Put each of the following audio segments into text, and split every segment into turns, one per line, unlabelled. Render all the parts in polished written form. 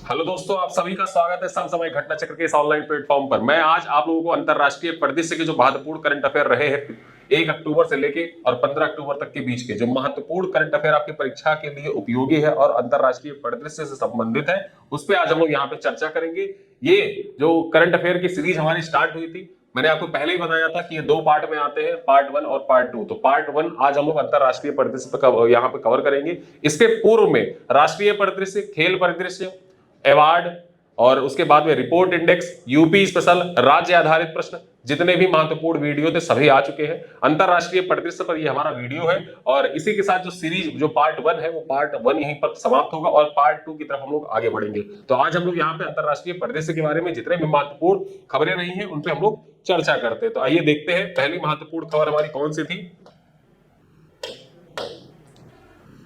Hello दोस्तों, आप सभी का स्वागत है सम समय घटना चक्र के इस ऑनलाइन प्लेटफॉर्म पर। मैं आज आप लोगों को अंतरराष्ट्रीय परिदृश्य के जो महत्वपूर्ण करंट अफेयर रहे हैं 1 अक्टूबर से लेके और 15 अक्टूबर तक के बीच के जो महत्वपूर्ण करंट अफेयर आपकी परीक्षा के लिए उपयोगी है और अंतरराष्ट्रीय परिदृश्य से संबंधित है, उस पर आज हम लोग यहाँ पे चर्चा करेंगे। ये जो करंट अफेयर की सीरीज हमारी स्टार्ट हुई थी, मैंने आपको पहले ही बताया था कि ये 2 पार्ट में आते हैं, पार्ट 1 और पार्ट 2। तो पार्ट 1 आज हम लोग अंतरराष्ट्रीय परिदृश्य पर यहाँ पे कवर करेंगे। इसके पूर्व में राष्ट्रीय परिदृश्य, खेल परिदृश्य, अवार्ड और उसके बाद में रिपोर्ट इंडेक्स, यूपी स्पेशल, राज्य आधारित प्रश्न, जितने भी महत्वपूर्ण वीडियो थे सभी आ चुके हैं। अंतरराष्ट्रीय परिदृश्य पर ये हमारा वीडियो है और इसी के साथ जो सीरीज जो पार्ट 1 है वो पार्ट 1 यहीं पर समाप्त होगा और पार्ट 2 की तरफ हम लोग आगे बढ़ेंगे। तो आज हम लोग यहाँ पे अंतरराष्ट्रीय परिदृश्य के बारे में जितने भी महत्वपूर्ण खबरें रही हैं उन पे हम लोग चर्चा करते हैं। तो आइए देखते हैं पहली महत्वपूर्ण खबर हमारी कौन सी थी।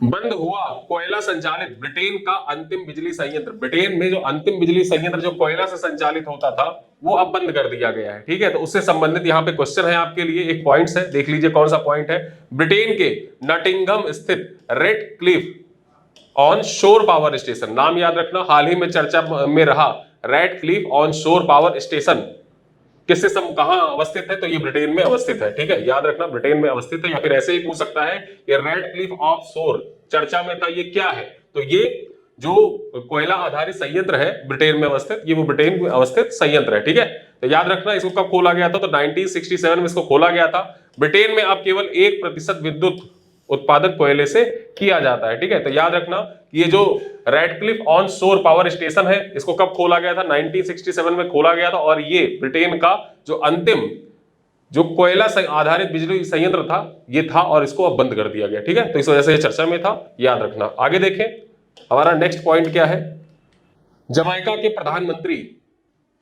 बंद हुआ कोयला संचालित ब्रिटेन का अंतिम बिजली संयंत्र। ब्रिटेन में जो अंतिम बिजली संयंत्र जो कोयला से संचालित होता था वो अब बंद कर दिया गया है। ठीक है, तो उससे संबंधित यहाँ पे क्वेश्चन है आपके लिए, एक पॉइंट्स है, देख लीजिए कौन सा पॉइंट है। ब्रिटेन के नटिंगम स्थित red Cliff on Soar power station, नाम याद रखना, हाल ही में चर्चा में रहा red Cliff on Soar power station किससे कहां अवस्थित है, तो ये ब्रिटेन में अवस्थित है। ठीक है, याद रखना ब्रिटेन में अवस्थित है। या फिर ऐसे ही पूछ सकता है ये रेड क्लिफ ऑफ शोर चर्चा में था, ये क्या है, तो ये जो कोयला आधारित संयंत्र है ब्रिटेन में अवस्थित, ये वो ब्रिटेन में अवस्थित संयंत्र है। ठीक है, तो याद रखना इसको कब खोला गया था, तो 1967 में इसको खोला गया था। ब्रिटेन में अब केवल 1% विद्युत उत्पादन कोयले से किया जाता है। ठीक है, तो याद रखना ये जो Radcliffe on Soar power station है इसको कब खोला गया था, 1967 में खोला गया था और ये ब्रिटेन का जो अंतिम जो कोयला आधारित बिजली संयंत्र था ये था और इसको अब बंद कर दिया गया। ठीक है, तो इस वजह से ये चर्चा में था, याद रखना। आगे देखें हमारा नेक्स्ट पॉइंट क्या है। जमैका के प्रधानमंत्री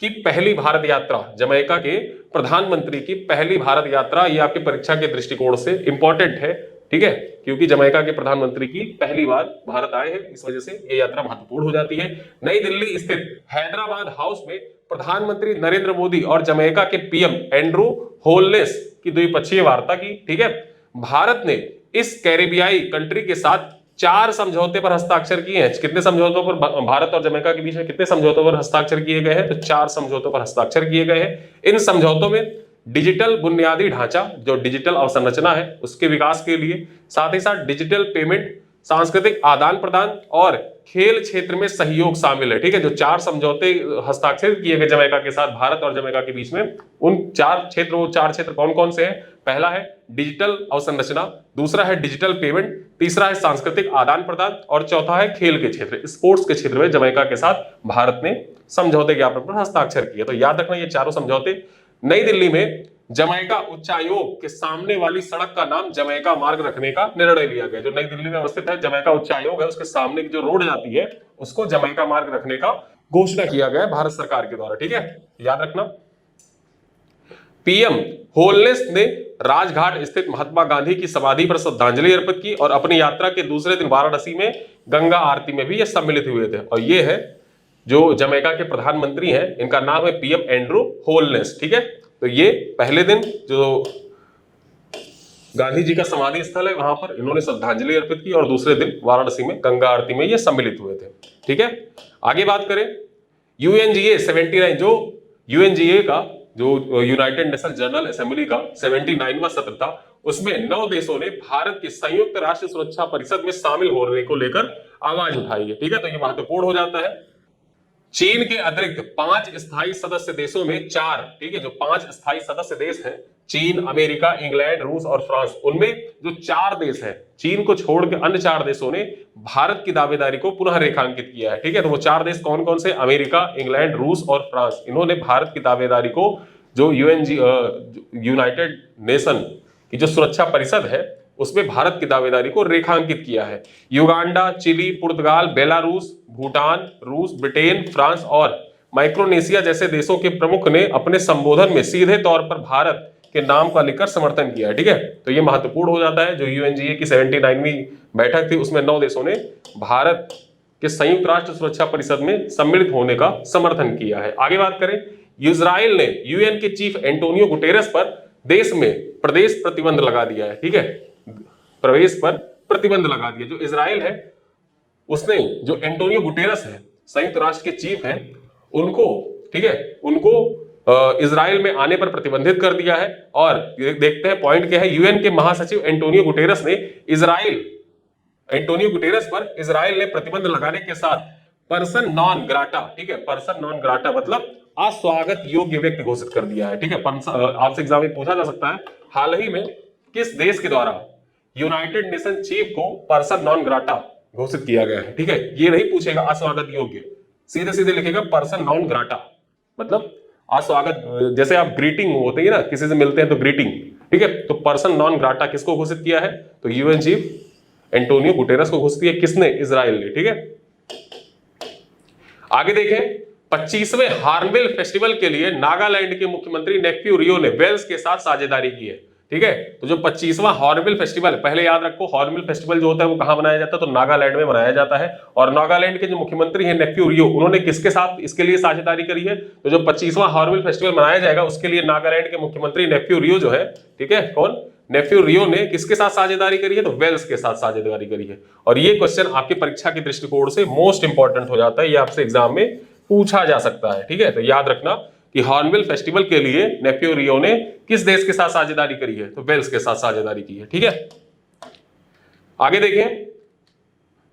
की पहली भारत यात्रा, जमैका के प्रधानमंत्री की पहली भारत यात्रा, ये आपकी परीक्षा के दृष्टिकोण से इंपॉर्टेंट है। ठीक है, क्योंकि जमैका के प्रधानमंत्री की पहली बार भारत आए हैं, इस वजह से ये यात्रा महत्वपूर्ण हो जाती है। नई दिल्ली स्थित हैदराबाद हाउस में प्रधानमंत्री नरेंद्र मोदी और जमैका के पीएम एंड्रू होलनेस की द्विपक्षीय वार्ता की। ठीक है, भारत ने इस कैरेबियाई कंट्री के साथ 4 समझौते पर हस्ताक्षर किए हैं। कितने समझौतों पर भारत और जमैका के बीच में कितने समझौतों पर हस्ताक्षर किए गए हैं, तो 4 समझौतों पर हस्ताक्षर किए गए हैं। इन समझौतों में डिजिटल बुनियादी ढांचा, जो डिजिटल अवसंरचना है उसके विकास के लिए, साथ ही साथ डिजिटल पेमेंट, सांस्कृतिक आदान प्रदान और खेल क्षेत्र में सहयोग शामिल है। ठीक है, जो 4 समझौते हस्ताक्षर किए गए जमैका के साथ भारत और जमैका के बीच में, उन 4 क्षेत्र, वो 4 क्षेत्र कौन कौन से हैं, पहला है डिजिटल अवसंरचना, दूसरा है डिजिटल पेमेंट, तीसरा है सांस्कृतिक आदान प्रदान और चौथा है खेल के क्षेत्र, स्पोर्ट्स के क्षेत्र में जमैका के साथ भारत ने समझौते ज्ञापन पर हस्ताक्षर किए। तो याद रखना ये चारों समझौते। नई दिल्ली में जमैका उच्चायोग के सामने वाली सड़क का नाम जमैका मार्ग रखने का निर्णय लिया गया। जो नई दिल्ली में अवस्थित है जमैका उच्चायोग है, उसके सामने की जो रोड जाती है उसको जमैका मार्ग रखने का घोषणा किया गया है भारत सरकार के द्वारा। ठीक है, याद रखना। पीएम होलनेस ने राजघाट स्थित महात्मा गांधी की समाधि पर श्रद्धांजलि अर्पित की और अपनी यात्रा के दूसरे दिन वाराणसी में गंगा आरती में भी ये सम्मिलित हुए थे। और ये है जो जमैका के प्रधानमंत्री हैं, इनका नाम है पीएम एंड्रू होलनेस। ठीक है, तो ये पहले दिन जो गांधी जी का समाधि स्थल है वहां पर इन्होंने श्रद्धांजलि अर्पित की और दूसरे दिन वाराणसी में गंगा आरती में ये सम्मिलित हुए थे। ठीक है, आगे बात करें यूएनजीए 79, जो यूएनजीए का जो यूनाइटेड नेशन जनरल असेंबली का 79वां सत्र था, उसमें 9 देशों ने भारत की संयुक्त राष्ट्र सुरक्षा परिषद में शामिल होने को लेकर आवाज उठाई है। ठीक है, तो ये महत्वपूर्ण हो जाता है। चीन के अतिरिक्त 5 स्थायी सदस्य देशों में 4, ठीक है, जो 5 स्थायी सदस्य देश हैं, चीन, अमेरिका, इंग्लैंड, रूस और फ्रांस, उनमें जो 4 देश हैं, चीन को छोड़ के अन्य 4 देशों ने भारत की दावेदारी को पुनः रेखांकित किया है। ठीक है, तो वो 4 देश कौन कौन से, अमेरिका, इंग्लैंड, रूस और फ्रांस, इन्होंने भारत की दावेदारी को जो यूनाइटेड नेशन की जो सुरक्षा परिषद है उसमें भारत की दावेदारी को रेखांकित किया है। युगांडा, चिली, पुर्तगाल, बेलारूस, भूटान, रूस, ब्रिटेन, फ्रांस और माइक्रोनेशिया जैसे देशों के प्रमुख ने अपने संबोधन में सीधे तौर पर भारत के नाम का लिखकर समर्थन किया है। ठीक है, तो ये महत्वपूर्ण हो जाता है। जो यूएनजीए की 79वीं बैठक थी उसमें 9 देशों ने भारत के संयुक्त राष्ट्र सुरक्षा परिषद में सम्मिलित होने का समर्थन किया है। आगे बात करें, इजराइल ने यूएन के चीफ एंटोनियो गुटेरेस पर देश में प्रवेश प्रतिबंध लगा दिया है। ठीक है, प्रवेश पर प्रतिबंध लगा दिया। जो इजराइल है उसने जो एंटोनियो गुटेरेस है संयुक्त राष्ट्र के चीफ हैं उनको, ठीक है, उनको इजराइल में आने पर प्रतिबंधित कर दिया है। और देखते हैं पॉइंट क्या है। यूएन के महासचिव एंटोनियो गुटेरस पर इजराइल ने प्रतिबंध लगाने के साथ पर्सन नॉन ग्राटा, ठीक है, पर्सन नॉन ग्राटा मतलब अस्वागत योग्य व्यक्ति घोषित कर दिया है, ठीक है। आपसे एग्जाम में पूछा जा सकता है हाल ही में किस देश के द्वारा यूनाइटेड नेशन चीफ को पर्सन नॉन ग्राटा घोषित किया गया है, ठीक है। ये नहीं पूछेगा अस्वागत योग्य, सीधे सीधे लिखेगा पर्सन नॉन ग्राटा मतलब अस्वागत, जैसे आप ग्रीटिंग होते हैं ना, किसी से मिलते हैं तो ग्रीटिंग, ठीक है। तो पर्सन नॉन ग्राटा किसको घोषित किया है? तो यूएन चीफ एंटोनियो गुटेरस को घोषित किया। किसने? इजराइल ने, ठीक है। आगे देखें, 25वें हॉर्नबिल फेस्टिवल के लिए नागालैंड के मुख्यमंत्री नेफ्यू रियो ने वेल्स के साथ साझेदारी की है, ठीक है। तो जो 25वां हॉर्नबिल फेस्टिवल, पहले याद रखो हॉर्नबिल फेस्टिवल जो होता है वो कहां मनाया जाता है? तो नागालैंड में मनाया जाता है। और नागालैंड के जो मुख्यमंत्री हैं नेफ्यू रियो, उन्होंने किसके साथ इसके लिए साझेदारी करी है? तो जो 25वां हॉर्नबिल फेस्टिवल मनाया जाएगा उसके लिए नागालैंड के मुख्यमंत्री नेफ्यू रियो जो है, ठीक है, कौन? नेफ्यू रियो ने किसके साथ साझेदारी करी है? तो वेल्स के साथ साझेदारी करी है। और ये क्वेश्चन आपकी परीक्षा के दृष्टिकोण से मोस्ट इंपॉर्टेंट हो जाता है, ये आपसे एग्जाम में पूछा जा सकता है, ठीक है। तो याद रखना कि हॉर्नबिल फेस्टिवल के लिए नेफ्यू रियो ने किस देश के साथ साझेदारी करी है? तो वेल्स के साथ साझेदारी की है, ठीक है। आगे देखें,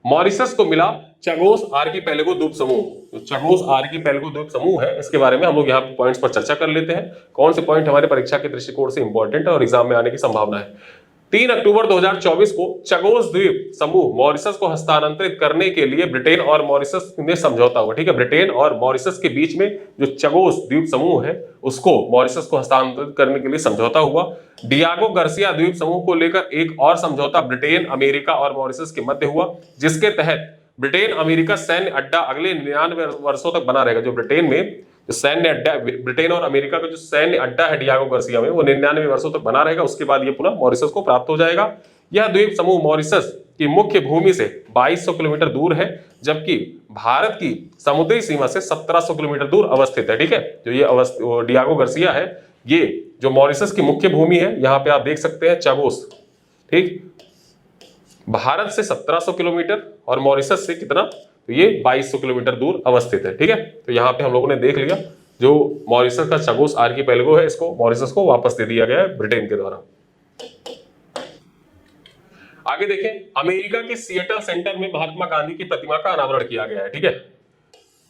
मॉरिशस को मिला चगोस आर्कीपेलागो द्वीप समूह। तो चगोस आर्कीपेलागो द्वीप समूह है, इसके बारे में हम लोग यहाँ पॉइंट्स पर चर्चा कर लेते हैं। कौन से पॉइंट हमारे परीक्षा के दृष्टिकोण से इंपॉर्टेंट है और एग्जाम में आने की संभावना है। 3 अक्टूबर 2024 को चगोस द्वीप समूह मॉरिशस को हस्तांतरित करने के लिए ब्रिटेन और मॉरिशस में समझौता हुआ, ठीक है। ब्रिटेन और मॉरिशस के बीच में जो चगोस द्वीप समूह है उसको मॉरिशस को हस्तांतरित करने के लिए समझौता हुआ। डियागो गार्सिया द्वीप समूह को लेकर एक और समझौता ब्रिटेन, अमेरिका और मॉरिशस के मध्य हुआ, जिसके तहत ब्रिटेन अमेरिका सैन्य अड्डा अगले 99 वर्षों तक बना रहेगा। जो ब्रिटेन में जो सैन्य अड्डा, ब्रिटेन और अमेरिका का जो सैन्य अड्डा है डियागो गार्सिया में, वो 99 वर्षों तक बना रहेगा। उसके बाद ये पुनः मॉरिशस को प्राप्त हो जाएगा। यह द्वीप समूह मॉरिशस की मुख्य भूमि से 2200 किलोमीटर दूर है, जबकि भारत की समुद्री सीमा से 1700 किलोमीटर दूर अवस्थित है, ठीक है। जो ये डियागो गार्सिया है, ये जो मॉरिशस की मुख्य भूमि है, यहाँ पे आप देख सकते हैं चगोस, ठीक, भारत से 1700 किलोमीटर और मॉरिशस से कितना? तो ये 2200 किलोमीटर दूर अवस्थित है, ठीक है। तो यहाँ पे हम लोगों ने देख लिया जो मॉरिशस का चगोस आर्कीपेलागो है, इसको मॉरिशस को वापस दे दिया गया है ब्रिटेन के द्वारा। आगे देखें, अमेरिका के सिएटल सेंटर में महात्मा गांधी की प्रतिमा का अनावरण किया गया है, ठीक है।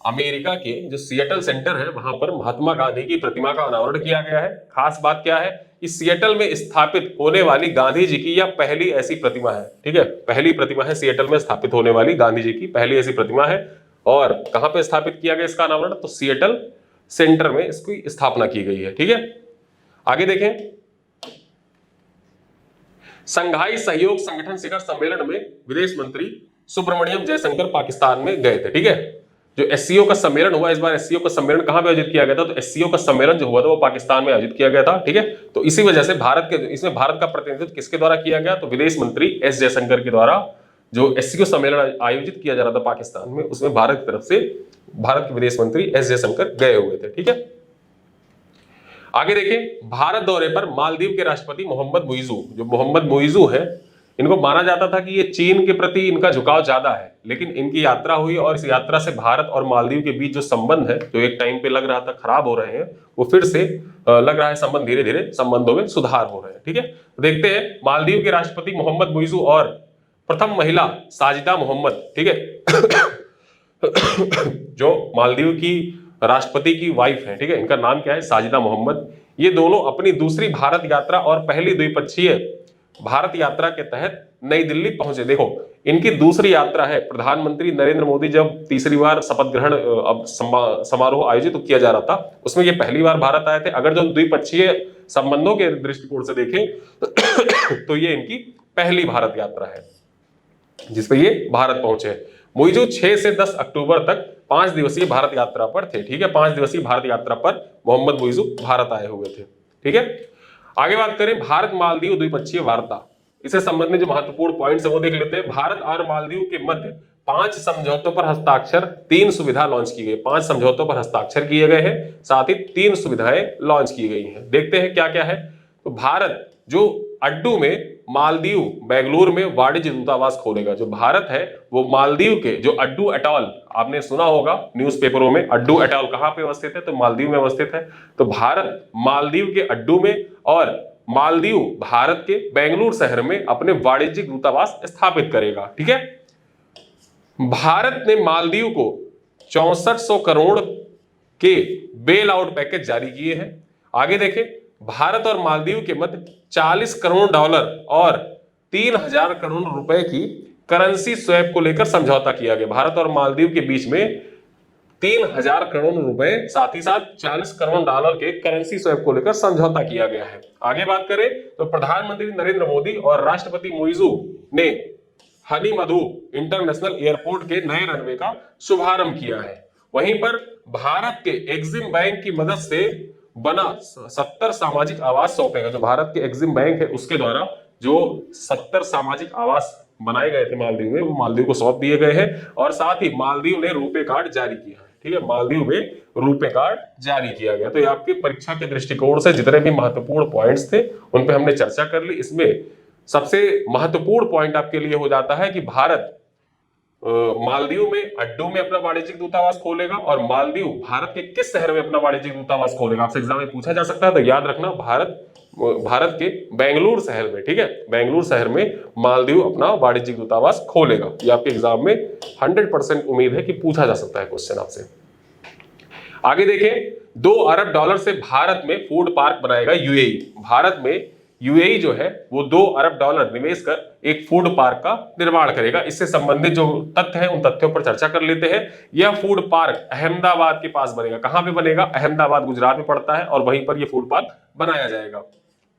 अमेरिका के जो सिएटल सेंटर है वहां पर महात्मा गांधी की प्रतिमा का अनावरण किया गया है। खास बात क्या है कि सिएटल में स्थापित होने वाली गांधी जी की यह पहली ऐसी प्रतिमा है, ठीक है। पहली प्रतिमा है सिएटल में स्थापित होने वाली गांधी जी की पहली ऐसी प्रतिमा है। और कहां पे स्थापित किया गया इसका अनावरण? तो सिएटल सेंटर में इसकी स्थापना की गई है, ठीक है। आगे देखें, संघाई सहयोग संगठन शिखर सम्मेलन में विदेश मंत्री सुब्रमण्यम जयशंकर पाकिस्तान में गए थे, ठीक है। जो एससीओ का सम्मेलन हुआ, इस बार एससीओ का सम्मेलन कहां पे आयोजित किया गया था? तो एससीओ का सम्मेलन जो हुआ था वो पाकिस्तान में आयोजित किया गया था, ठीक है। तो इसी वजह से इसमें भारत का प्रतिनिधित्व किसके द्वारा किया गया? तो विदेश मंत्री एस जयशंकर के द्वारा जो एससीओ सम्मेलन आयोजित किया जा रहा था पाकिस्तान में, उसमें भारत की तरफ से भारत के विदेश मंत्री एस जयशंकर गए हुए थे, ठीक है। आगे देखें, भारत दौरे पर मालदीव के राष्ट्रपति मोहम्मद मुइजू, जो मोहम्मद मुइजू है, इनको माना जाता था कि ये चीन के प्रति इनका झुकाव ज्यादा है, लेकिन इनकी यात्रा हुई और इस यात्रा से भारत और मालदीव के बीच जो संबंध है, जो एक टाइम पे लग रहा था खराब हो रहे हैं, वो फिर से लग रहा है संबंध धीरे धीरे संबंधों में सुधार हो रहे हैं, ठीक है। देखते हैं, मालदीव के राष्ट्रपति मोहम्मद मुइजू और प्रथम महिला साजिदा मोहम्मद, ठीक है, जो मालदीव की राष्ट्रपति की वाइफ है, ठीक है, इनका नाम क्या है? साजिदा मोहम्मद। ये दोनों अपनी दूसरी भारत यात्रा और पहली द्विपक्षीय भारत यात्रा के तहत नई दिल्ली पहुंचे। देखो, इनकी दूसरी यात्रा है। प्रधानमंत्री नरेंद्र मोदी जब तीसरी बार शपथ ग्रहण समारोह आयोजित किया जा रहा था, उसमें ये पहली बार भारत आए थे। अगर जो द्विपक्षीय संबंधों के दृष्टिकोण से देखें तो ये इनकी पहली भारत यात्रा है जिसपे ये भारत पहुंचे। मुइजू 6 से 10 अक्टूबर तक 5 दिवसीय भारत यात्रा पर थे, ठीक है। 5 दिवसीय भारत यात्रा पर मोहम्मद मुइजू भारत आए हुए थे, ठीक है। आगे बात करें, भारत मालदीव द्विपक्षीय वार्ता, इससे संबंधित जो महत्वपूर्ण पॉइंट्स है वो देख लेते हैं। भारत और मालदीव के मध्य 5 समझौतों पर हस्ताक्षर, 3 सुविधा लॉन्च की गई। 5 समझौतों पर हस्ताक्षर किए गए हैं, साथ ही 3 सुविधाएं लॉन्च की गई हैं। देखते हैं क्या क्या है। तो भारत जो अड्डू में मालदीव बेंगलुरु में वाणिज्य दूतावास खोलेगा। जो भारत है वो मालदीव के जो अड्डू अटॉल, आपने सुना होगा न्यूज़पेपरों में, अड्डू अटॉल कहाँ पे अवस्थित है, तो मालदीव में अवस्थित है। तो भारत मालदीव के अड्डू में और मालदीव भारत के बेंगलुरु शहर में अपने वाणिज्यिक दूतावास स्थापित करेगा। ठीक है, भारत ने मालदीव को 6400 करोड़ के बेल आउट पैकेज जारी किए हैं। आगे देखें, भारत और मालदीव के मध्य 40 करोड़ डॉलर और 3000 करोड़ रुपए की करेंसी स्वैप को लेकर समझौता किया गया। भारत और मालदीव के बीच में 3000 करोड़ रुपए, साथ ही साथ 40 करोड़ डॉलर के करेंसी स्वैप को लेकर समझौता किया गया है। आगे बात करें तो प्रधानमंत्री नरेंद्र मोदी और राष्ट्रपति मुइज़ू ने हनी मधु इंटरनेशनल एयरपोर्ट के नए रनवे का शुभारंभ किया है। वहीं पर भारत के एक्सिम बैंक की मदद से बना 70 सामाजिक आवास सौंपेगा। जो भारत के एक्सिम बैंक है उसके द्वारा जो 70 सामाजिक आवास बनाए गए थे मालदीव में, वो मालदीव को सौंप दिए गए हैं। और साथ ही मालदीव ने रुपे कार्ड जारी किया है। ठीक है, मालदीव में रुपे कार्ड जारी किया गया। तो ये आपकी परीक्षा के दृष्टिकोण से जितने भी महत्वपूर्ण पॉइंट्स थे उन पे हमने चर्चा कर ली। इसमें सबसे महत्वपूर्ण पॉइंट आपके लिए हो जाता है कि भारत मालदीव में अड्डू में अपना वाणिज्यिक दूतावास खोलेगा और मालदीव भारत के किस शहर में अपना वाणिज्यिक दूतावास खोलेगा, आपसे एग्जाम में पूछा जा सकता है। तो याद रखना, भारत के बेंगलुरु शहर में, ठीक है, बेंगलुरु शहर में मालदीव अपना वाणिज्यिक दूतावास खोलेगा। ये आपके एग्जाम में 100% उम्मीद है कि पूछा जा सकता है क्वेश्चन आपसे। आगे देखें, 2 अरब डॉलर से भारत में फूड पार्क बनाएगा यूएई। भारत में यूएई जो है वो 2 अरब डॉलर निवेश कर एक फूड पार्क का निर्माण करेगा। इससे संबंधित जो तथ्य हैं उन तथ्यों पर चर्चा कर लेते हैं। यह फूड पार्क अहमदाबाद के पास बनेगा। कहां पे बनेगा? अहमदाबाद गुजरात में पड़ता है और वहीं पर यह फूड पार्क बनाया जाएगा।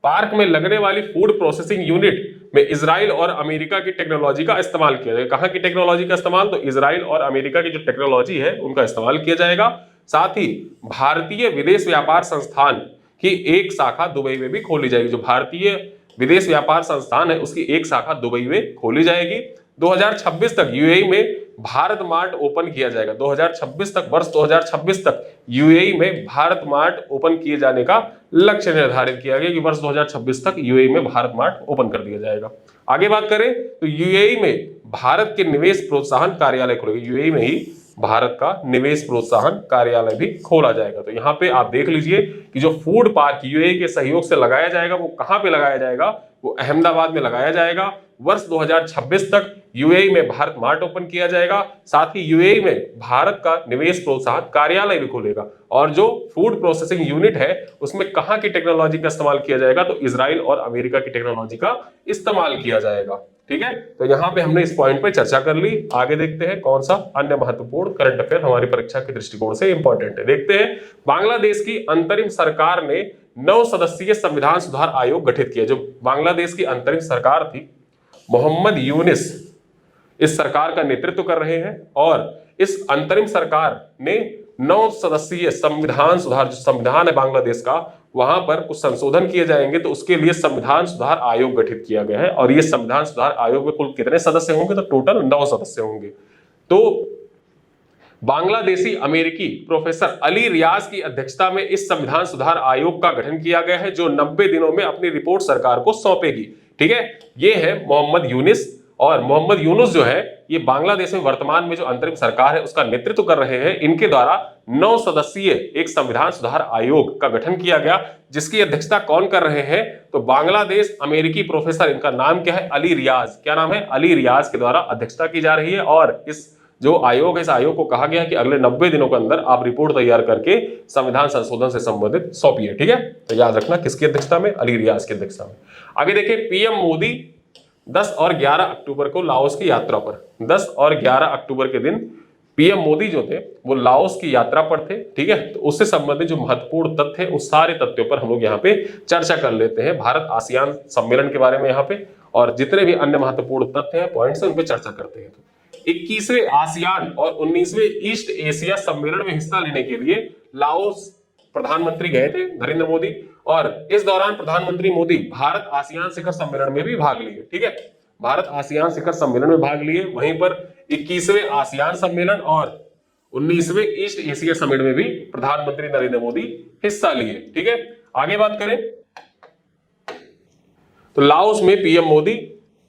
पार्क में लगने वाली फूड प्रोसेसिंग यूनिट में इजराइल और अमेरिका की टेक्नोलॉजी का इस्तेमाल किया जाएगा। कहां की टेक्नोलॉजी का इस्तेमाल? तो इजराइल और अमेरिका की जो टेक्नोलॉजी है उनका इस्तेमाल किया जाएगा। साथ ही भारतीय विदेश व्यापार संस्थान की एक शाखा दुबई में भी खोली जाएगी। जो भारतीय विदेश व्यापार संस्थान है उसकी एक शाखा दुबई में खोली जाएगी। 2026 तक यूएई में भारत मार्ट ओपन किया जाएगा। 2026 तक, वर्ष 2026 तक यूएई में भारत मार्ट ओपन किए जाने का लक्ष्य निर्धारित किया गया कि वर्ष 2026 तक यूएई में भारत मार्ट ओपन कर दिया जाएगा। आगे बात करें तो यूएई में भारत के निवेश प्रोत्साहन कार्यालय खुलेगा। यूएई में ही भारत का निवेश प्रोत्साहन कार्यालय भी खोला जाएगा। तो यहाँ पे आप देख लीजिए कि जो फूड पार्क यूएई के सहयोग से लगाया जाएगा वो कहाँ पे लगाया जाएगा? वो अहमदाबाद में लगाया जाएगा। वर्ष 2026 तक यूएई में भारत मार्ट ओपन किया जाएगा। साथ ही यूएई में भारत का निवेश प्रोत्साहन कार्यालय भी खुलेगा। और जो फूड प्रोसेसिंग यूनिट है उसमें कहाँ की टेक्नोलॉजी का इस्तेमाल किया जाएगा? तो इजराइल और अमेरिका की टेक्नोलॉजी का इस्तेमाल किया जाएगा। ठीक है, तो यहाँ पे हमने इस पॉइंट पे चर्चा कर ली। आगे देखते हैं कौन सा अन्य महत्वपूर्ण करंट अफेयर हमारी परीक्षा के दृष्टिकोण से इंपॉर्टेंट है। देखते हैं, बांग्लादेश की अंतरिम सरकार ने 9 सदस्यीय संविधान सुधार आयोग गठित किया। जो बांग्लादेश की अंतरिम सरकार थी, मोहम्मद यूनिस इस सरकार का नेतृत्व कर रहे हैं और इस अंतरिम सरकार ने 9 सदस्यीय संविधान सुधार, जो संविधान है बांग्लादेश का, वहां पर कुछ संशोधन किए जाएंगे तो उसके लिए संविधान सुधार आयोग गठित किया गया है। और ये संविधान सुधार आयोग में कुल कितने सदस्य होंगे? तो टोटल 9 सदस्य होंगे। तो बांग्लादेशी अमेरिकी प्रोफेसर अली रियाज की अध्यक्षता में इस संविधान सुधार आयोग का गठन किया गया है जो 90 दिनों में अपनी रिपोर्ट सरकार को सौंपेगी। ठीक है, ये है मोहम्मद यूनिस। और मोहम्मद यूनुस जो है ये बांग्लादेश में वर्तमान में जो अंतरिम सरकार है उसका नेतृत्व कर रहे हैं। इनके द्वारा 9 सदस्यीय एक संविधान सुधार आयोग का गठन किया गया जिसकी अध्यक्षता कौन कर रहे हैं? तो बांग्लादेश अमेरिकी प्रोफेसर, इनका नाम क्या है? अली रियाज। क्या नाम है? अली रियाज के द्वारा अध्यक्षता की जा रही है। और इस जो आयोग है, इस आयोग को कहा गया है कि अगले 90 दिनों के अंदर आप रिपोर्ट तैयार करके संविधान संशोधन से संबंधित सौंपिए। ठीक है, तो याद रखना किसकी अध्यक्षता में? अली रियाज की अध्यक्षता में। आगे देखिए, पीएम मोदी 10 और 11 अक्टूबर को लाओस की यात्रा पर, 10 और 11 अक्टूबर के दिन पीएम मोदी जो थे वो लाओस की यात्रा पर थे। ठीक है, तो उससे संबंधित जो महत्वपूर्ण तथ्य है उस सारे तथ्यों पर हम लोग यहाँ पे चर्चा कर लेते हैं, भारत आसियान सम्मेलन के बारे में यहाँ पे, और जितने भी अन्य महत्वपूर्ण तथ्य हैं, पॉइंट्स हैं, उन पे चर्चा करते हैं। 21वें आसियान और 19वें ईस्ट एशिया सम्मेलन में हिस्सा लेने के लिए लाओस प्रधानमंत्री गए थे नरेंद्र मोदी, और इस दौरान प्रधानमंत्री मोदी भारत आसियान शिखर सम्मेलन में भी भाग लिए। ठीक है, भारत आसियान शिखर सम्मेलन में भाग लिए। वहीं पर 21वें आसियान सम्मेलन और 19वें ईस्ट एशिया सम्मेलन में भी प्रधानमंत्री नरेंद्र मोदी हिस्सा लिए। ठीक है, आगे बात करें तो लाओस में पीएम मोदी,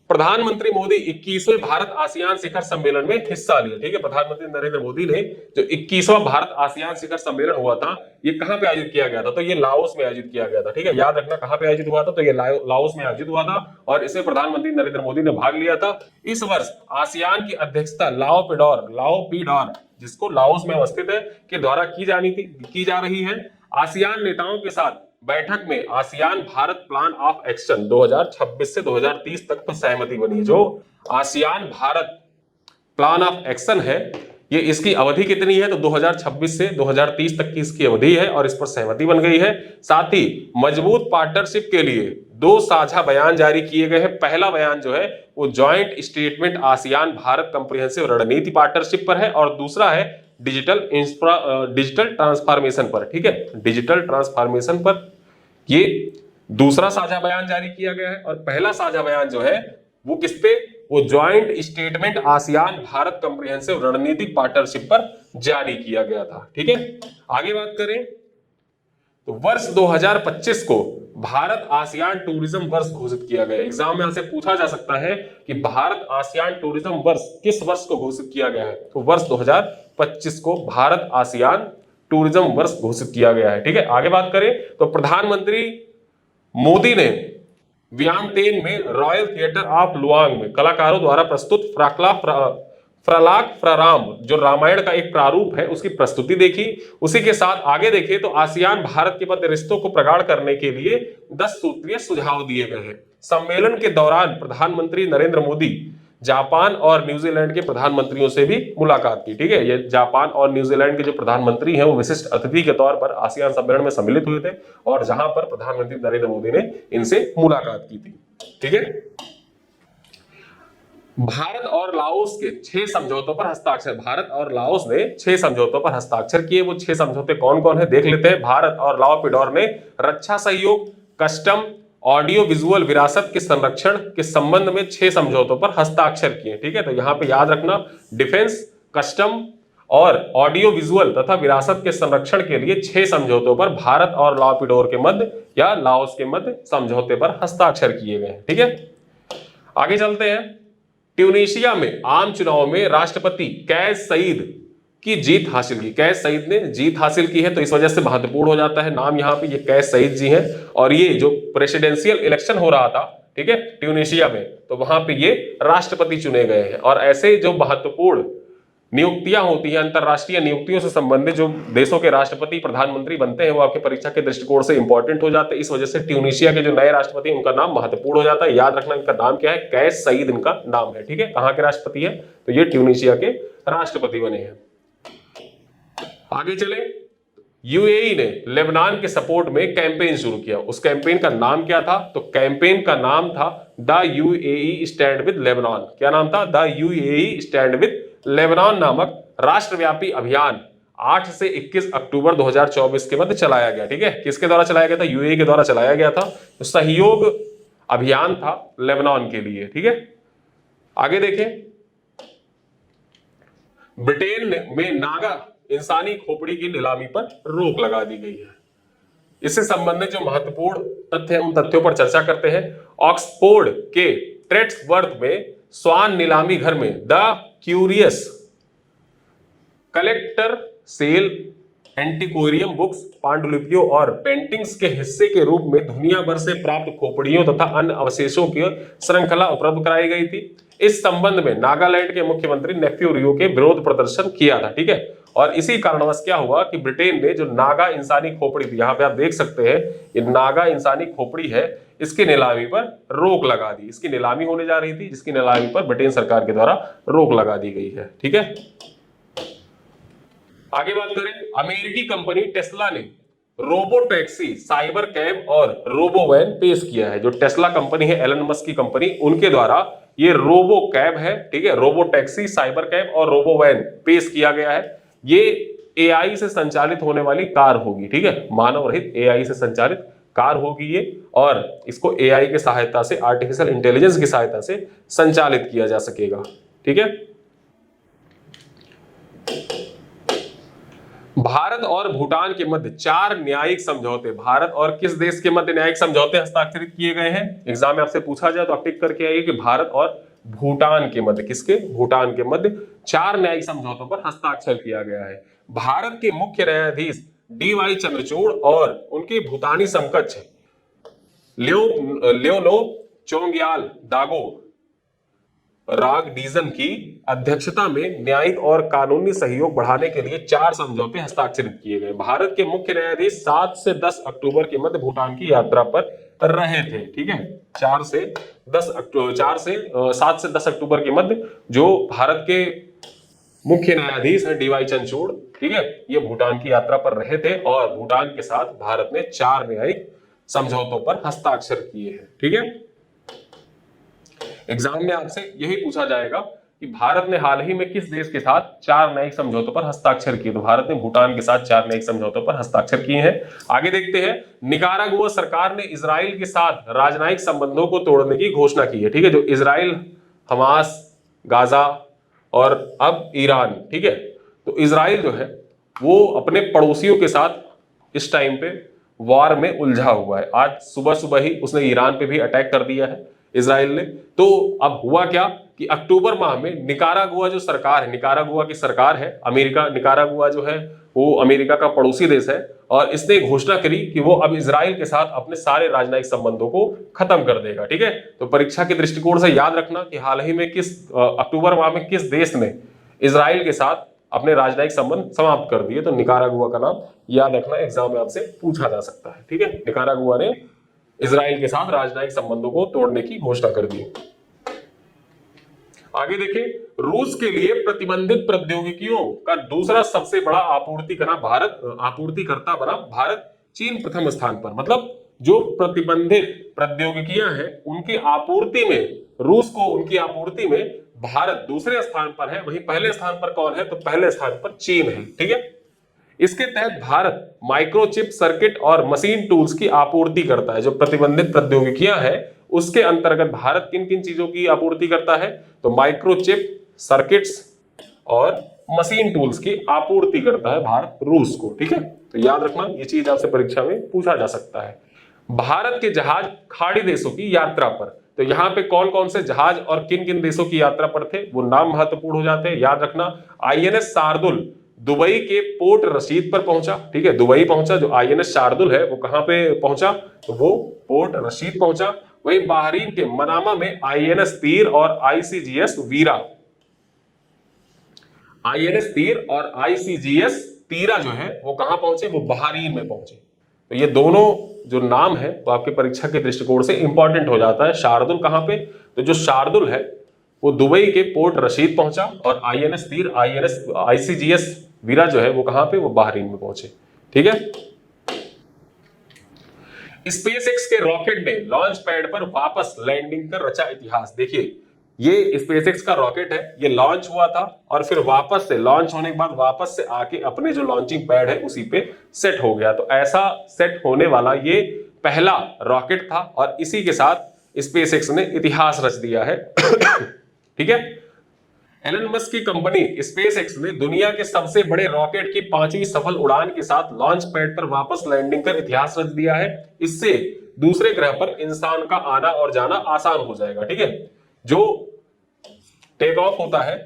प्रधानमंत्री मोदी 21वें भारत आसियान शिखर सम्मेलन में हिस्सा लिया। ठीक है, प्रधानमंत्री नरेंद्र मोदी ने जो 21वां भारत आसियान शिखर सम्मेलन हुआ था, ये कहां पे आयोजित किया गया था? तो ये लाओस में आयोजित किया गया था। ठीक है, याद रखना कहां पे आयोजित हुआ था, तो ये लाओस में आयोजित हुआ था और इसमें प्रधानमंत्री नरेंद्र मोदी ने भाग लिया था। इस वर्ष आसियान की अध्यक्षता लाओ पीडॉर, जिसको लाओस में अवस्थित है, के द्वारा की जा रही है। आसियान नेताओं के साथ बैठक में ASEAN Bharat plan of action 2026 से 2030 तक पर सहमति बनी। जो ASEAN Bharat plan of action है, ये इसकी अवधि कितनी है? तो 2026 से 2030 तक की इसकी अवधि है और इस पर सहमति बन गई है। साथ ही मजबूत पार्टनरशिप के लिए 2 साझा बयान जारी किए गए हैं। पहला बयान जो है वो joint statement ASEAN Bharat comprehensive रणनीति पार्टनरशिप पर है और दूसरा है डिजिटल ट्रांसफॉर्मेशन पर। ठीक है, डिजिटल ट्रांसफॉर्मेशन पर ये दूसरा साझा बयान जारी किया गया है और पहला साझा बयान जो है वो किस पे? वो joint statement ASEAN Bharat comprehensive रणनीतिक पार्टनरशिप पर जारी किया गया था। ठीक है, आगे बात करें तो वर्ष 2025 को भारत आसियान टूरिज्म वर्ष घोषित किया गया। एग्जाम में यहां से पूछा जा सकता है कि भारत आसियान टूरिज्म वर्ष किस वर्ष को घोषित किया गया है? तो वर्ष 2025 को भारत आसियान टूरिज्म वर्ष घोषित किया गया है। ठीक है, आगे बात करें तो प्रधानमंत्री मोदी ने वियंटियन में रॉयल थिएटर ऑफ लुआंग में कलाकारों द्वारा प्रस्तुत फ्रलाक फ्राराम, जो रामायण का एक प्रारूप है, उसकी प्रस्तुति देखी। उसी के साथ आगे देखें तो आसियान भारत के मध्य रिश्तों को प्रगाढ़ करने के लिए 10 सूत्रीय सुझाव दिए गए हैं। सम्मेलन के दौरान प्रधानमंत्री नरेंद्र मोदी जापान और न्यूजीलैंड के प्रधानमंत्रियों से भी मुलाकात की। ठीक है, ये जापान और न्यूजीलैंड के जो प्रधानमंत्री हैं वो विशिष्ट अतिथि के तौर पर आसियान सम्मेलन में सम्मिलित हुए थे और जहां पर प्रधानमंत्री नरेंद्र मोदी ने इनसे मुलाकात की थी। ठीक है, भारत और लाओस के 6 समझौतों पर हस्ताक्षर। भारत और लाओस ने 6 समझौतों पर हस्ताक्षर किए। वो 6 समझौते कौन कौन है देख लेते हैं। भारत और लाओ पिडोर ने रक्षा सहयोग, कस्टम, ऑडियो विजुअल विरासत के संरक्षण के संबंध में 6 समझौतों पर हस्ताक्षर किए। ठीक है, तो यहां पे याद रखना डिफेंस, कस्टम और ऑडियो विजुअल तथा विरासत के संरक्षण के लिए 6 समझौतों पर भारत और लाओ पिडोर के मध्य या लाओस के मध्य समझौते पर हस्ताक्षर किए गए। ठीक है, आगे चलते हैं। ट्यूनीशिया में आम चुनाव में राष्ट्रपति कैस सईद की जीत हासिल की। कैस सईद ने जीत हासिल की है, तो इस वजह से महत्वपूर्ण हो जाता है नाम यहाँ पे। ये कैस सईद जी हैं और ये जो प्रेसिडेंशियल इलेक्शन हो रहा था, ठीक है, ट्यूनीशिया में, तो वहां पे ये राष्ट्रपति चुने गए हैं। और ऐसे जो महत्वपूर्ण नियुक्तियां होती हैं, अंतरराष्ट्रीय नियुक्तियों से संबंधित जो देशों के राष्ट्रपति प्रधानमंत्री बनते हैं, वो आपके परीक्षा के दृष्टिकोण से इंपॉर्टेंट हो जाते हैं। इस वजह से ट्यूनीशिया के जो नए राष्ट्रपति हैं उनका नाम महत्वपूर्ण हो जाता है। याद रखना इनका नाम क्या है? कैस सईद इनका नाम है। ठीक है, कहां के राष्ट्रपति है? तो ये ट्यूनीशिया के राष्ट्रपति बने हैं। आगे चले, यूएई ने लेबनान के सपोर्ट में कैंपेन शुरू किया। उस कैंपेन का नाम क्या था? तो कैंपेन का नाम था the UAE stand with Lebanon. क्या नाम था? The UAE stand with Lebanon नामक राष्ट्रव्यापी अभियान 8 से 21 अक्टूबर 2024 के मध्य चलाया गया। ठीक है, किसके द्वारा चलाया गया था? यूएई के द्वारा चलाया गया था। तो सहयोग अभियान था लेबनान के लिए। ठीक है, आगे देखें, ब्रिटेन में नागा इंसानी खोपड़ी की नीलामी पर रोक लगा दी गई है। इससे संबंधित जो महत्वपूर्ण तथ्य हैं उन तथ्यों पर चर्चा करते हैं। ऑक्सफोर्ड के ट्रेट्सवर्थ में स्वान नीलामी घर में the curious collector sale antiquarian books, पांडुलिपियों और पेंटिंग्स के हिस्से के रूप में दुनिया भर से प्राप्त खोपड़ियों तथा अन्य अवशेषों की श्रृंखला उपलब्ध कराई गई थी। इस संबंध में नागालैंड के मुख्यमंत्री नेफ्यू रियो के विरोध प्रदर्शन किया था। ठीक है, और इसी कारणवश क्या हुआ कि ब्रिटेन ने जो नागा इंसानी खोपड़ी थी, यहाँ पे आप देख सकते हैं ये नागा इंसानी खोपड़ी है, इसकी नीलामी पर रोक लगा दी। इसकी नीलामी होने जा रही थी, जिसकी नीलामी पर ब्रिटेन सरकार के द्वारा रोक लगा दी गई है। ठीक है, आगे बात करें, अमेरिकी कंपनी टेस्ला ने रोबो टैक्सी, साइबर कैब और रोबो वैन पेश किया है। जो टेस्ला कंपनी है, एलन मस्क की कंपनी, उनके द्वारा ये रोबो कैब है, ठीक है, रोबो टैक्सी, साइबर कैब और रोबो वैन पेश किया गया है। ये एआई से संचालित होने वाली कार होगी। ठीक है, मानव रहित एआई से संचालित कार होगी ये, और इसको एआई की सहायता से, आर्टिफिशियल इंटेलिजेंस की सहायता से संचालित किया जा सकेगा। ठीक है, भारत और भूटान के मध्य 4 न्यायिक समझौते, भारत और किस देश के मध्य न्यायिक समझौते हस्ताक्षरित किए गए हैं? एग्जाम में आपसे पूछा जाए तो आप टिक करके आइए कि भारत और भूटान के मध्य, किसके? भूटान के मध्य 4 न्यायिक समझौतों पर हस्ताक्षर किया गया है। भारत के मुख्य न्यायाधीश DY चंद्रचूड़ और उनके भूटानी समकक्ष लियोनोव चोंग्याल दागो रागडीजन की अध्यक्षता में न्यायिक और कानूनी सहयोग बढ़ाने के लिए 4 समझौते हस्ताक्षरित किए गए। भारत के मुख्य न्यायाधीश 7 से 10 अक्टूबर के मध्य भूटान की यात्रा पर रहे थे। ठीक है, 7 से 10 अक्टूबर के मध्य जो भारत के मुख्य न्यायाधीश हैं DY चंद्रचूड़, ठीक है, ये भूटान की यात्रा पर रहे थे और भूटान के साथ भारत ने 4 न्यायिक समझौतों पर हस्ताक्षर किए हैं। ठीक है, एग्जाम में आपसे यही पूछा जाएगा कि भारत ने हाल ही में किस देश के साथ 4 न्यायिक समझौतों पर हस्ताक्षर किए? तो भारत ने भूटान के साथ 4 न्यायिक समझौतों पर हस्ताक्षर किए हैं। आगे देखते हैं, निकारागुआ सरकार ने इजराइल के साथ राजनयिक संबंधों को तोड़ने की घोषणा की है। ठीक है, जो इजराइल, हमास, गाजा और अब ईरान, ठीक है, तो इजराइल जो है वो अपने पड़ोसियों के साथ इस टाइम पे वॉर में उलझा हुआ है। आज सुबह सुबह ही उसने ईरान पे भी अटैक कर दिया है इजराइल ने। तो अब हुआ क्या कि अक्टूबर माह में निकारागुआ जो सरकार है, निकारागुआ की सरकार है, अमेरिका, निकारागुआ जो है वो अमेरिका का पड़ोसी देश है और इसने घोषणा करी कि वो अब इजराइल के साथ अपने सारे राजनयिक संबंधों को खत्म कर देगा। ठीक है, तो परीक्षा के दृष्टिकोण से याद रखना कि हाल ही में अक्टूबर माह में किस देश ने इजराइल के साथ अपने राजनयिक संबंध समाप्त कर दिए? तो निकारागुआ का नाम याद रखना, एग्जाम में आपसे पूछा जा सकता है। ठीक है, निकारागुआ ने इजराइल के साथ राजनयिक संबंधों को तोड़ने की घोषणा कर दी। आगे देखें, रूस के लिए प्रतिबंधित प्रौद्योगिकियों का दूसरा सबसे बड़ा आपूर्तिकर्ता बना भारत। चीन प्रथम स्थान पर, मतलब जो प्रतिबंधित प्रौद्योगिकियां हैं उनकी आपूर्ति में रूस को, उनकी आपूर्ति में भारत दूसरे स्थान पर है। वहीं पहले स्थान पर कौन है? तो पहले स्थान पर चीन है। ठीक है, इसके तहत भारत माइक्रोचिप, सर्किट और मशीन टूल्स की आपूर्ति करता है। जो प्रतिबंधित प्रौद्योगिकियां हैं उसके अंतर्गत भारत किन किन चीजों की आपूर्ति करता है? तो माइक्रोचिप, सर्किट्स और मशीन टूल्स की आपूर्ति करता है भारत रूस को। ठीक है, तो याद रखना, ये चीज आपसे परीक्षा में पूछा जा सकता है। भारत के जहाज खाड़ी देशों की यात्रा पर, तो यहाँ पे कौन कौन से जहाज और किन किन देशों की यात्रा पर थे वो नाम महत्वपूर्ण हो जाते हैं, याद रखना। INS शार्दुल दुबई के पोर्ट रशीद पर पहुंचा। ठीक है, दुबई पहुंचा। जो INS शार्दुल है वो कहां पे पहुंचा? तो वो पोर्ट रशीद पहुंचा। वहीं बहरीन के मनामा में INS तीर और ICGS वीरा, INS तीर और ICGS तीरा जो है वो कहां पहुंचे? वो बहरीन में पहुंचे। तो ये दोनों जो नाम है वो आपके परीक्षा के दृष्टिकोण से इंपॉर्टेंट हो जाता है। शार्दुल कहां पे? तो जो शार्दुल है वो दुबई के पोर्ट रशीद पहुंचा और INS तीर, ICGS वीरा जो है वो कहां पे? वो बहरीन में पहुंचे। ठीक है, SpaceX के रॉकेट ने लॉन्च पैड पर वापस लैंडिंग कर रचा इतिहास। देखिए, ये SpaceX का रॉकेट है, ये लॉन्च हुआ था और फिर वापस से लॉन्च होने के बाद वापस से आके अपने जो लॉन्चिंग पैड है उसी पे सेट हो गया। तो ऐसा सेट होने वाला ये पहला रॉकेट था और इसी के साथ SpaceX ने इतिहास रच दिया है। ठीक है, एलन मस्क की कंपनी SpaceX ने दुनिया के सबसे बड़े रॉकेट की 5वीं सफल उड़ान के साथ लॉन्च पैड पर वापस लैंडिंग कर इतिहास रच दिया है। इससे दूसरे ग्रह पर इंसान का आना और जाना आसान हो जाएगा। ठीक है, जो टेक ऑफ होता है,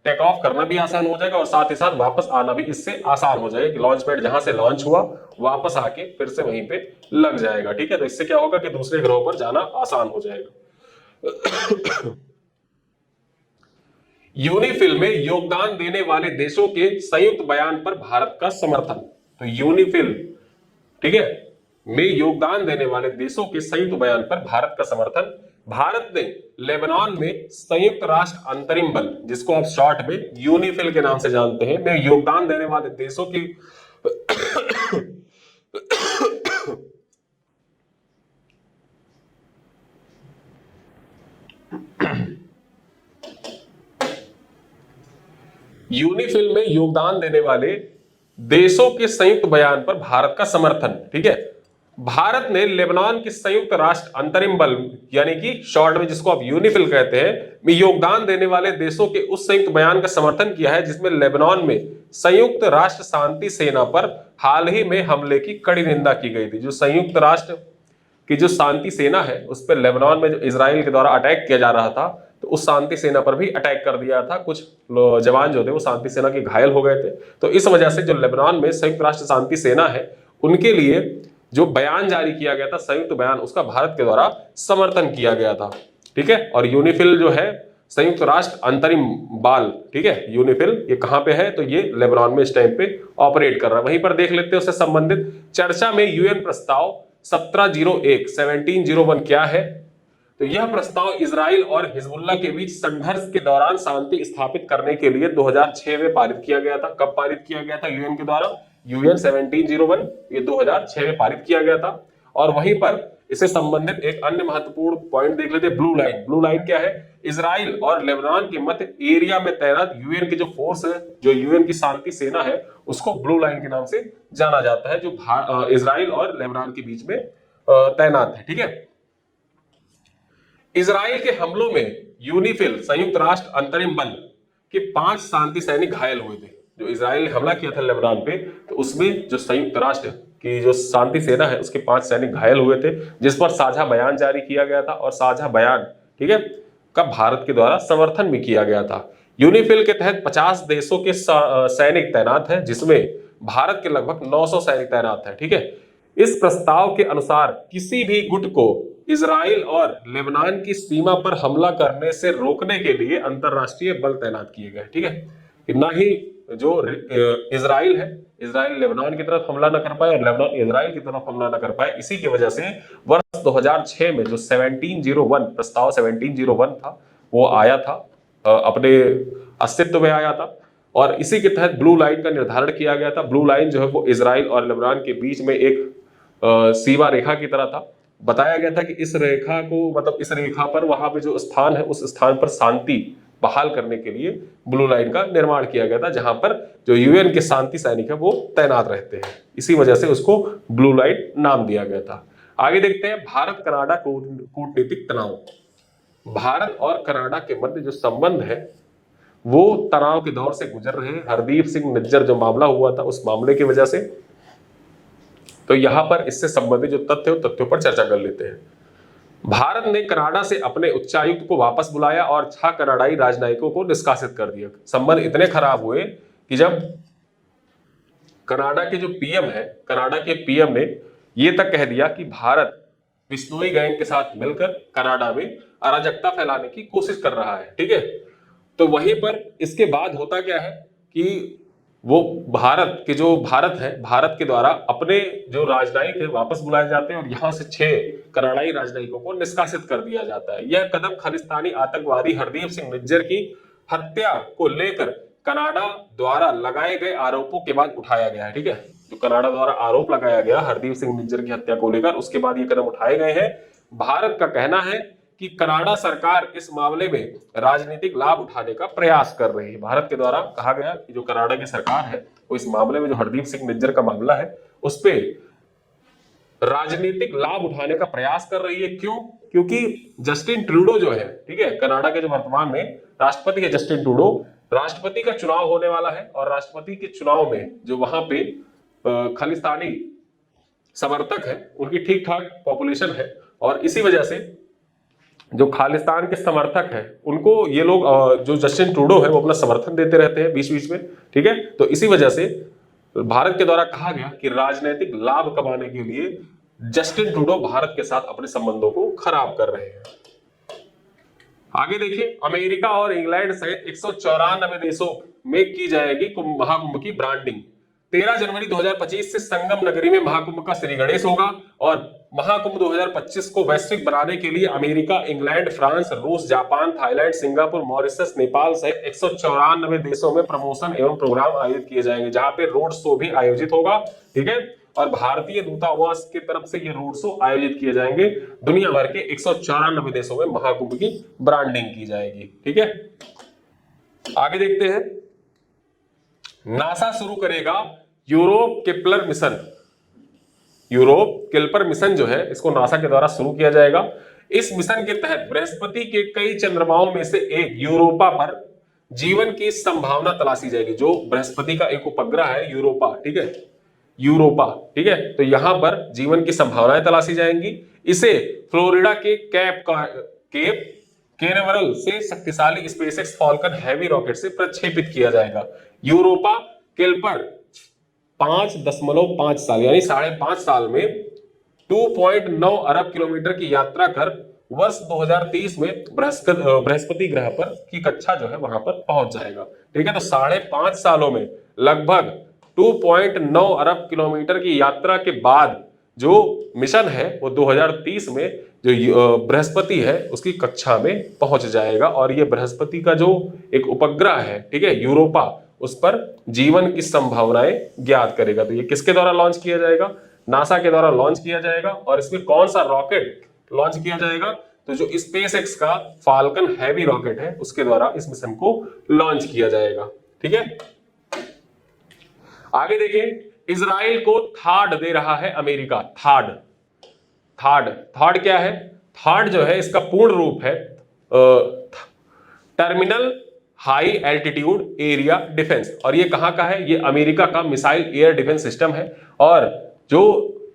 टेक ऑफ करना भी आसान हो जाएगा और साथ ही साथ वापस आना भी इससे आसान हो जाएगा कि लॉन्च पैड जहां से लॉन्च हुआ वापस आके फिर से वहीं पे लग जाएगा। ठीक है, तो इससे क्या होगा कि दूसरे ग्रहों पर जाना आसान हो जाएगा। यूनिफिल में योगदान देने वाले देशों के संयुक्त बयान पर भारत का समर्थन। तो यूनिफिल, ठीक है, में योगदान देने वाले देशों के संयुक्त बयान पर भारत का समर्थन। भारत ने लेबनान में संयुक्त राष्ट्र अंतरिम बल, जिसको आप शॉर्ट में यूनिफिल के नाम से जानते हैं, में योगदान देने वाले देशों की यूनिफिल में योगदान देने वाले देशों के संयुक्त बयान पर भारत का समर्थन। ठीक है, भारत ने लेबनान के संयुक्त राष्ट्र अंतरिम बल, यानी कि शॉर्ट में जिसको आप यूनिफिल कहते हैं, में योगदान देने वाले देशों के उस संयुक्त बयान का समर्थन किया है जिसमें लेबनान में संयुक्त राष्ट्र शांति सेना पर हाल ही में हमले की कड़ी निंदा की गई थी। जो संयुक्त राष्ट्र की जो शांति सेना है उस पर लेबनान में जो इजराइल के द्वारा अटैक किया जा रहा था, तो उस शांति सेना पर भी अटैक कर दिया था। कुछ जवान जो थे वो शांति सेना के घायल हो गए थे। तो इस वजह से जो लेबनान में संयुक्त राष्ट्र शांति सेना है उनके लिए जो बयान जारी किया गया था, संयुक्त बयान, उसका भारत के द्वारा समर्थन किया गया था। ठीक है, और यूनिफिल जो है संयुक्त राष्ट्र अंतरिम बल, ठीक है, यूनिफिल, ये कहां पे है, तो ये लेबनान में इस टाइम पे ऑपरेट कर रहा है। वहीं पर देख लेते हैं उससे संबंधित चर्चा में यूएन प्रस्ताव 1701 क्या है, तो यह प्रस्ताव इजराइल और हिजबुल्लाह के बीच संघर्ष के दौरान शांति स्थापित करने के लिए 2006 में पारित किया गया था। कब पारित किया गया था यूएन के द्वारा? यूएन 1701, ये 2006 में पारित किया गया था। और वहीं पर इससे संबंधित एक अन्य महत्वपूर्ण पॉइंट देख लेते हैं, ब्लू लाइन। ब्लू लाइन क्या है? इजराइल और लेबनान के मध्य एरिया में तैनात यूएन के जो फोर्स है, जो यूएन की शांति सेना है, उसको ब्लू लाइन के नाम से जाना जाता है, जो इजराइल और लेबनान के बीच में तैनात है। ठीक है, इजराइल के हमलों में यूनिफिल संयुक्त राष्ट्र अंतरिम बल के 5 शांति सैनिक घायल हुए थे। जो इजराइल ने हमला किया था लेबनान पे, तो उसमें जो संयुक्त राष्ट्र की जो शांति सेना है उसके 5 सैनिक घायल हुए थे, जिस पर साझा बयान जारी किया गया था। और साझा बयान, ठीक है, का भारत के द्वारा समर्थन भी किया गया था। यूनिफिल के तहत 50 देशों के सैनिक तैनात हैं, जिसमें भारत के लगभग 900 सैनिक तैनात हैं। ठीक है, इस प्रस्ताव के अनुसार किसी भी गुट को इजराइल और लेबनान की सीमा पर हमला करने से रोकने के लिए अंतरराष्ट्रीय बल तैनात किए गए। ठीक है, कि ना ही जो इजराइल है, इजराइल लेबनान की तरफ हमला न कर पाए और लेबनान इजराइल की तरफ हमला न कर पाए। इसी की वजह से वर्ष 2006 में जो 1701 प्रस्ताव 1701 था वो आया था, अपने अस्तित्व में आया था। और इसी के तहत ब्लू लाइन का निर्धारण किया गया था। ब्लू लाइन जो है वो इजराइल और लेबनान के बीच में एक सीमा रेखा की तरह था। बताया गया था कि इस रेखा को, मतलब इस रेखा पर वहां पे जो स्थान है उस स्थान पर शांति बहाल करने के लिए ब्लू लाइन का निर्माण किया गया था, जहां पर जो यूएन के शांति सैनिक है वो तैनात रहते हैं। इसी वजह से उसको ब्लू लाइन नाम दिया गया था। आगे देखते हैं भारत कनाडा कूटनीतिक तनाव। भारत और कनाडा के मध्य जो संबंध है वो तनाव के दौर से गुजर रहे हैं। हरदीप सिंह निज्जर जो मामला हुआ था उस मामले की वजह से, तो यहां पर इससे संबंधित जो तथ्य है तथ्यों पर चर्चा कर लेते हैं। भारत ने कनाडा से अपने उच्चायुक्त को वापस बुलाया और 6 कनाडाई राजनयिकों को निष्कासित कर दिया। संबंध इतने खराब हुए कि जब कनाडा के जो पीएम है, कनाडा के पीएम ने यह तक कह दिया कि भारत बिश्नोई गैंग के साथ मिलकर कनाडा में अराजकता फैलाने की कोशिश कर रहा है। ठीक है, तो वहीं पर इसके बाद होता क्या है कि वो भारत है, भारत के द्वारा अपने जो राजनयिक है वापस बुलाए जाते हैं और यहां से 6 कनाडाई राजनयिकों को निष्कासित कर दिया जाता है। यह कदम खालिस्तानी आतंकवादी हरदीप सिंह निज्जर की हत्या को लेकर कनाडा द्वारा लगाए गए आरोपों के बाद उठाया गया है। ठीक है, जो कनाडा द्वारा आरोप लगाया गया हरदीप सिंह निज्जर की हत्या को लेकर, उसके बाद ये कदम उठाए गए हैं। भारत का कहना है कि कनाडा सरकार इस मामले में राजनीतिक लाभ उठाने का प्रयास कर रही है। भारत के द्वारा कहा गया कि जो कनाडा की सरकार है वो इस मामले में, जो हरदीप सिंह निज्जर का मामला है, उस पे राजनीतिक लाभ उठाने का प्रयास कर रही है। क्यों? क्योंकि जस्टिन ट्रूडो जो है, ठीक है, कनाडा के जो वर्तमान में राष्ट्रपति है जस्टिन ट्रूडो, राष्ट्रपति का चुनाव होने वाला है और राष्ट्रपति के चुनाव में जो वहां पे खालिस्तानी समर्थक है उनकी ठीक ठाक पॉपुलेशन है, और इसी वजह से जो खालिस्तान के समर्थक है उनको ये लोग, जो जस्टिन ट्रूडो है वो अपना समर्थन देते रहते हैं बीच बीच में। ठीक है, तो इसी वजह से भारत के द्वारा कहा गया कि राजनीतिक लाभ कमाने के लिए जस्टिन ट्रूडो भारत के साथ अपने संबंधों को खराब कर रहे हैं। आगे देखिए, अमेरिका और इंग्लैंड सहित 194 देशों में की जाएगी महाकुंभ की ब्रांडिंग। 13 जनवरी 2025 से संगम नगरी में महाकुंभ का श्री गणेश होगा और महाकुंभ 2025 को वैश्विक बनाने के लिए अमेरिका, इंग्लैंड, फ्रांस, रूस, Japan, Thailand, Singapore, Mauritius, Nepal सहित 194 देशों में प्रमोशन एवं प्रोग्राम आयोजित किए जाएंगे, जहां पे रोड शो भी आयोजित होगा। ठीक है, और भारतीय दूतावास की तरफ से ये रोड शो आयोजित किए जाएंगे। दुनिया भर के 194 देशों में महाकुंभ की ब्रांडिंग की जाएगी। ठीक है, आगे देखते हैं। नासा शुरू करेगा Europe Kepler mission. Europe Kepler mission जो है इसको नासा के द्वारा शुरू किया जाएगा। इस मिशन के तहत बृहस्पति के कई चंद्रमाओं में से एक यूरोपा पर जीवन की संभावना तलाशी जाएगी। जो बृहस्पति का एक उपग्रह है यूरोपा, ठीक है, यूरोपा, ठीक है, तो यहां पर जीवन की संभावनाएं तलाशी जाएंगी। इसे फ्लोरिडा के केप कैनावरल से शक्तिशाली स्पेसएक्स फाल्कन हैवी रॉकेट से प्रक्षेपित किया जाएगा। यूरोपा केल्पर 5.5 साल यानी 5.5 साल में 2.9 अरब किलोमीटर की यात्रा कर वर्ष 2030 में बृहस्पति ग्रह पर की कक्षा जो है वहां पर पहुंच जाएगा। ठीक है, तो 5.5 सालों में लगभग 2.9 अरब किलोमीटर की यात्रा के बाद जो मिशन है वो 2030 में जो बृहस्पति है उसकी कक्षा में पहुंच जाएगा। और ये बृहस्पति का जो एक उपग्रह है, ठीक है, यूरोपा, उस पर जीवन की संभावनाएं ज्ञात करेगा। तो ये किसके द्वारा लॉन्च किया जाएगा? नासा के द्वारा लॉन्च किया जाएगा। और इसमें कौन सा रॉकेट लॉन्च किया जाएगा? तो जो स्पेसएक्स का फाल्कन हैवी रॉकेट है उसके द्वारा इस मिशन को लॉन्च किया जाएगा। ठीक है, आगे देखिए, इजराइल को थार्ड दे रहा है अमेरिका। थार्ड क्या है? थार्ड जो है इसका पूर्ण रूप है terminal high altitude area defence. और ये कहां का है? ये अमेरिका का मिसाइल एयर डिफेंस सिस्टम है। और जो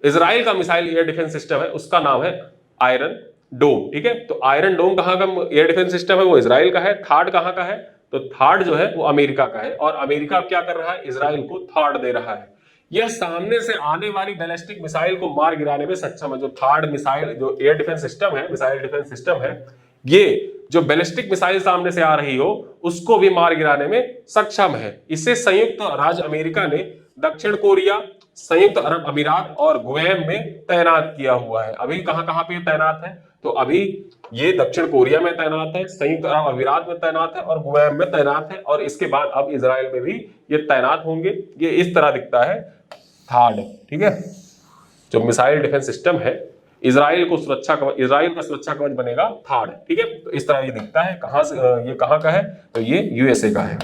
इजराइल का मिसाइल एयर डिफेंस सिस्टम है उसका नाम है आयरन डोम। ठीक है, तो आयरन डोम कहां का एयर डिफेंस सिस्टम है? वो इजराइल का है। थार्ड कहां का है? तो थार्ड जो है वो अमेरिका का है। और अमेरिका क्या कर रहा है? इजराइल को थार्ड दे रहा है। यह सामने से आने वाली बैलिस्टिक मिसाइल को मार गिराने में सक्षम है। जो थार्ड मिसाइल जो एयर डिफेंस सिस्टम है, मिसाइल डिफेंस सिस्टम है, ये जो बैलिस्टिक मिसाइल सामने से आ रही हो उसको भी मार गिराने में सक्षम है। इसे संयुक्त राज्य अमेरिका ने दक्षिण कोरिया, संयुक्त अरब अमीरात और गुएम में तैनात किया हुआ है। अभी कहां कहां पे तैनात है? तो अभी ये दक्षिण कोरिया में तैनात है, संयुक्त अरब अमीरात में तैनात है और गुएम में तैनात है। और इसके बाद अब इजराइल में भी ये तैनात होंगे। ये इस तरह दिखता है थार्ड। ठीक है, जो मिसाइल डिफेंस सिस्टम है इजराइल का सुरक्षा कवच बनेगा थार्ड। ठीक है, तो इस तरह ये दिखता है। कहां से ये कहां का है? तो ये यूएसए का है।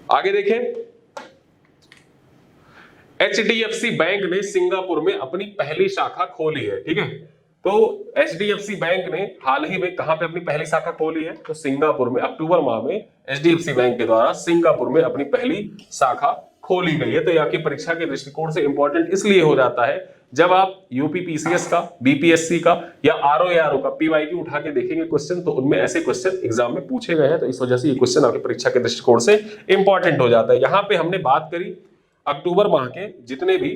आगे देखें, HDFC बैंक ने सिंगापुर में अपनी पहली शाखा खोली है। ठीक है, तो HDFC बैंक ने हाल ही में कहां पे अपनी पहली शाखा खोली है? तो सिंगापुर में। अक्टूबर माह में HDFC बैंक के द्वारा सिंगापुर में अपनी पहली शाखा खोली गई है। तो यह आपकी परीक्षा के दृष्टिकोण से इंपॉर्टेंट इसलिए हो जाता है जब आप यूपीपीसीएस का, बीपीएससी का या आरओ का पीवाईक्यू उठा के देखेंगे क्वेश्चन, तो उनमें ऐसे क्वेश्चन एग्जाम में पूछे गए हैं। तो इस वजह से ये क्वेश्चन आपकी परीक्षा के दृष्टिकोण से इंपॉर्टेंट हो जाता है। यहाँ पे हमने बात करी अक्टूबर माह के जितने भी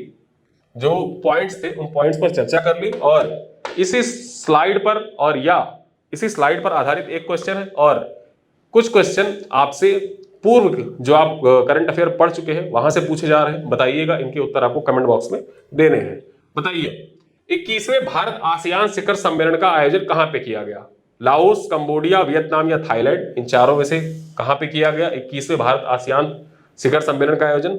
जो पॉइंट्स थे उन पॉइंट्स पर चर्चा कर ली। और इसी स्लाइड पर आधारित एक क्वेश्चन है और कुछ क्वेश्चन आपसे पूर्व जो आप करंट अफेयर पढ़ चुके हैं वहां से पूछे जा रहे हैं। बताइएगा, इनके उत्तर आपको कमेंट बॉक्स में देने हैं। बताइए, 21वें भारत आसियान शिखर सम्मेलन का आयोजन कहां पे किया गया? लाओस, कंबोडिया, वियतनाम या थाईलैंड? इन चारों में से कहां पे किया गया 21वें भारत आसियान शिखर सम्मेलन का आयोजन?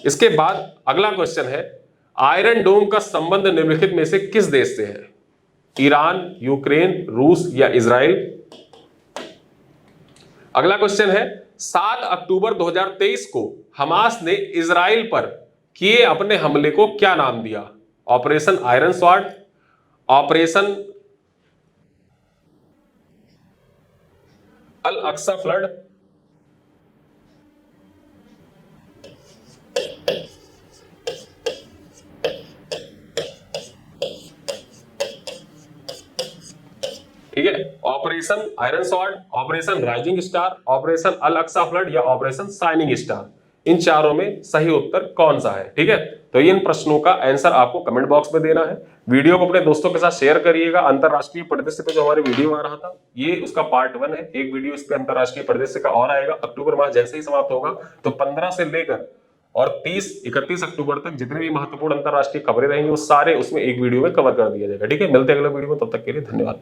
इसके बाद अगला क्वेश्चन है, आयरन डोम का संबंध निम्नलिखित में से किस देश से है? ईरान, यूक्रेन, रूस या इजराइल? अगला क्वेश्चन है, 7 अक्टूबर 2023 को हमास ने इजराइल पर किए अपने हमले को क्या नाम दिया? Operation iron sword, operation Al Aqsa flood, ठीक है, operation iron sword, operation rising star, operation Al Aqsa flood या ऑपरेशन शाइनिंग स्टार? इन चारों में सही उत्तर कौन सा है? ठीक है, तो इन प्रश्नों का आंसर आपको कमेंट बॉक्स में देना है। वीडियो को अपने दोस्तों के साथ शेयर करिएगा। अंतरराष्ट्रीय परिदृश्य पे जो हमारे वीडियो आ रहा था ये उसका पार्ट 1 है। एक वीडियो इस पे अंतरराष्ट्रीय परिदृश्य का और आएगा। अक्टूबर माह जैसे ही समाप्त होगा तो 15 से लेकर और 30-31 अक्टूबर तक जितने भी महत्वपूर्ण अंतरराष्ट्रीय खबरें रहेंगी वो सारे उसमें एक वीडियो में कवर कर दिया जाएगा। ठीक है, मिलते हैं अगले वीडियो में, तब तक के लिए धन्यवाद।